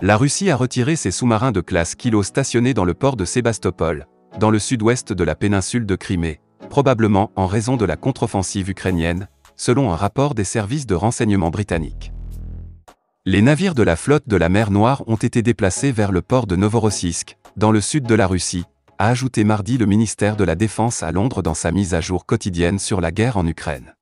La Russie a retiré ses sous-marins de classe Kilo stationnés dans le port de Sébastopol, dans le sud-ouest de la péninsule de Crimée, probablement en raison de la contre-offensive ukrainienne, selon un rapport des services de renseignement britanniques. Les navires de la flotte de la mer Noire ont été déplacés vers le port de Novorossiysk, dans le sud de la Russie, a ajouté mardi le ministère de la Défense à Londres dans sa mise à jour quotidienne sur la guerre en Ukraine.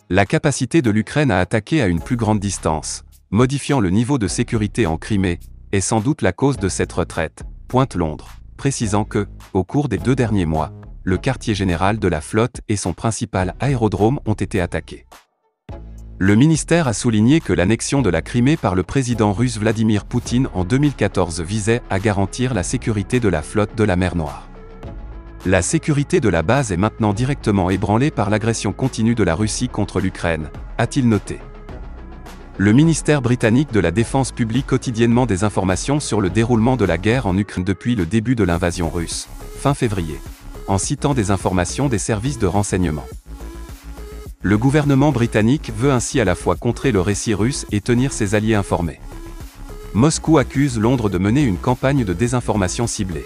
La capacité de l'Ukraine à attaquer à une plus grande distance, modifiant le niveau de sécurité en Crimée, est sans doute la cause de cette retraite, pointe Londres, précisant que, au cours des 2 derniers mois, le quartier général de la flotte et son principal aérodrome ont été attaqués. Le ministère a souligné que l'annexion de la Crimée par le président russe Vladimir Poutine en 2014 visait à garantir la sécurité de la flotte de la mer Noire. La sécurité de la base est maintenant directement ébranlée par l'agression continue de la Russie contre l'Ukraine, a-t-il noté. Le ministère britannique de la Défense publie quotidiennement des informations sur le déroulement de la guerre en Ukraine depuis le début de l'invasion russe, fin février, en citant des informations des services de renseignement. Le gouvernement britannique veut ainsi à la fois contrer le récit russe et tenir ses alliés informés. Moscou accuse Londres de mener une campagne de désinformation ciblée.